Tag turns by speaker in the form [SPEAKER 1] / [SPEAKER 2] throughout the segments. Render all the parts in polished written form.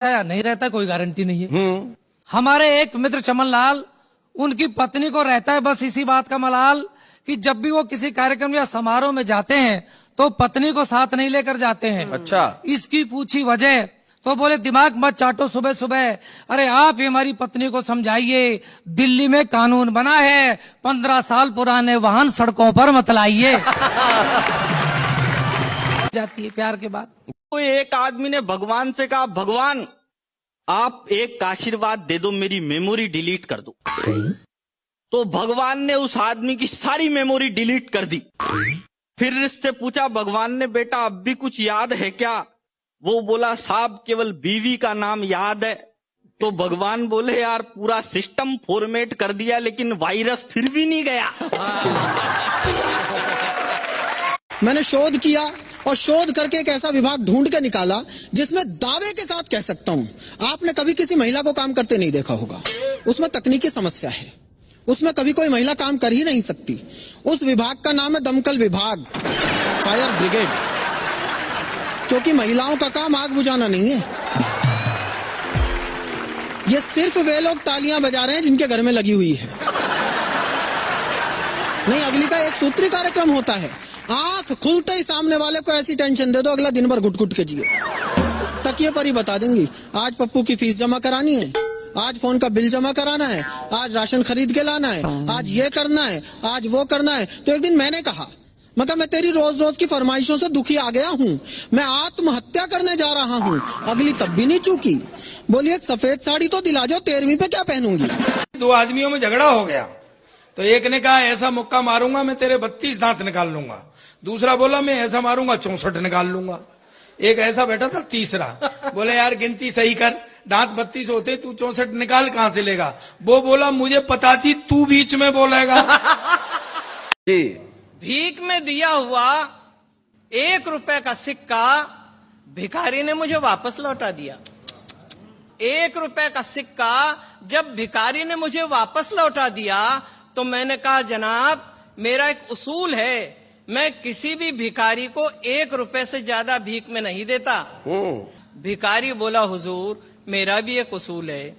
[SPEAKER 1] या नहीं रहता कोई गारंटी नहीं है। हमारे एक मित्र चमन लाल, उनकी पत्नी को रहता है बस इसी बात का मलाल कि जब भी वो किसी कार्यक्रम या समारोह में जाते हैं तो पत्नी को साथ नहीं लेकर जाते हैं।
[SPEAKER 2] अच्छा,
[SPEAKER 1] इसकी पूछी वजह तो बोले दिमाग मत चाटो सुबह सुबह, अरे आप ही हमारी पत्नी को समझाइए, दिल्ली में कानून बना है 15 साल पुराने वाहन सड़कों पर मत लाइए। जाती है प्यार के बाद।
[SPEAKER 3] तो एक आदमी ने भगवान से कहा, भगवान आप एक आशीर्वाद दे दो, मेरी मेमोरी डिलीट कर दो। तो भगवान ने उस आदमी की सारी मेमोरी डिलीट कर दी। फिर इससे पूछा भगवान ने, बेटा अब भी कुछ याद है क्या? वो बोला, साहब केवल बीवी का नाम याद है। तो भगवान बोले, यार पूरा सिस्टम फॉर्मेट कर दिया लेकिन वायरस फिर भी नहीं गया।
[SPEAKER 4] मैंने शोध किया और शोध करके एक ऐसा विभाग ढूंढ के निकाला जिसमें दावे के साथ कह सकता हूं, आपने कभी किसी महिला को काम करते नहीं देखा होगा। उसमें तकनीकी समस्या है, उसमें कभी कोई महिला काम कर ही नहीं सकती। उस विभाग का नाम है दमकल विभाग, फायर ब्रिगेड, क्योंकि महिलाओं का काम आग बुझाना नहीं है। ये सिर्फ वे लोग तालियां बजा रहे हैं जिनके घर में लगी हुई है। नहीं, अगली का एक सूत्री कार्यक्रम होता है, आंख खुलते ही सामने वाले को ऐसी टेंशन दे दो अगला दिन भर घुट घुट के जिए। तकिए पर ही बता देंगी, आज पप्पू की फीस जमा करानी है, आज फोन का बिल जमा कराना है, आज राशन खरीद के लाना है, आज ये करना है, आज वो करना है। तो एक दिन मैंने कहा, मतलब मैं तेरी रोज रोज की फरमाइशों से दुखी आ गया हूँ, मैं आत्महत्या करने जा रहा हूँ। अगली तब भी नहीं चूकी, बोली एक सफेद साड़ी तो दिला जाओ, 13वीं पे क्या पहनूंगी।
[SPEAKER 5] दो आदमियों में झगड़ा हो गया तो एक ने कहा ऐसा मुक्का मारूंगा मैं तेरे 32 दांत निकाल लूंगा, दूसरा बोला मैं ऐसा मारूंगा 64 निकाल लूंगा। एक ऐसा बैठा था तीसरा, बोले यार गिनती सही कर, दांत 32 होते तू 64 निकाल कहां से लेगा? वो बोला मुझे पता थी तू बीच में बोलेगा।
[SPEAKER 6] भीख में दिया हुआ 1 रुपए का सिक्का भिखारी ने मुझे वापस लौटा दिया। 1 रुपए का सिक्का जब भिखारी ने मुझे वापस लौटा दिया तो मैंने कहा, जनाब मेरा एक उसूल है, मैं किसी भी भिखारी को 1 रुपए से ज्यादा भीख में नहीं देता। भिखारी बोला, हुजूर मेरा भी एक उसूल है,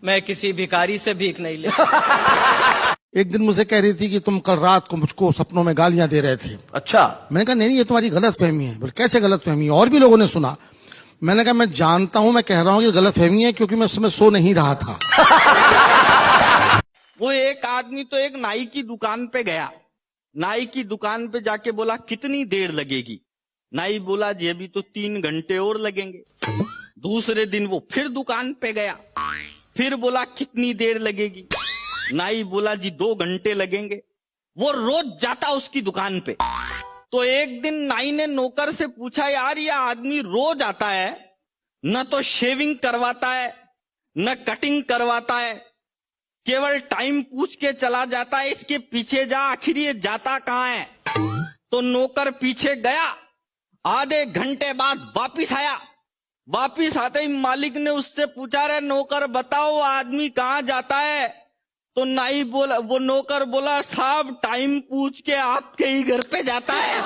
[SPEAKER 6] मैं किसी भिखारी से भीख नहीं लेता।
[SPEAKER 7] एक दिन मुझे कह रही थी कि तुम कल रात को मुझको सपनों में गालियां दे रहे थे।
[SPEAKER 2] अच्छा,
[SPEAKER 7] मैंने कहा नहीं ये तुम्हारी गलत फहमी है। बोले कैसे गलत फहमी? और भी लोगों ने सुना। मैंने कहा मैं जानता हूं, मैं कह रहा हूं कि गलत फहमी है क्योंकि मैं उस समय सो नहीं रहा था।
[SPEAKER 3] वो एक आदमी तो एक नाई की दुकान पे गया, नाई की दुकान पे जाके बोला कितनी देर लगेगी? नाई बोला जी अभी तो 3 घंटे और लगेंगे। दूसरे दिन वो फिर दुकान पे गया, फिर बोला कितनी देर लगेगी? नाई बोला जी 2 घंटे लगेंगे। वो रोज जाता उसकी दुकान पे। तो एक दिन नाई ने नौकर से पूछा, यार ये आदमी रोज आता है, न तो शेविंग करवाता है न कटिंग करवाता है, केवल टाइम पूछ के चला जाता है, इसके पीछे जा, आखिर ये जाता कहाँ है? तो नौकर पीछे गया, आधे घंटे बाद वापिस आया। वापिस आते ही मालिक ने उससे पूछा, रे नौकर बताओ आदमी कहाँ जाता है? तो नाई बोला, वो नौकर बोला, साहब टाइम पूछ के आपके ही घर पे जाता है।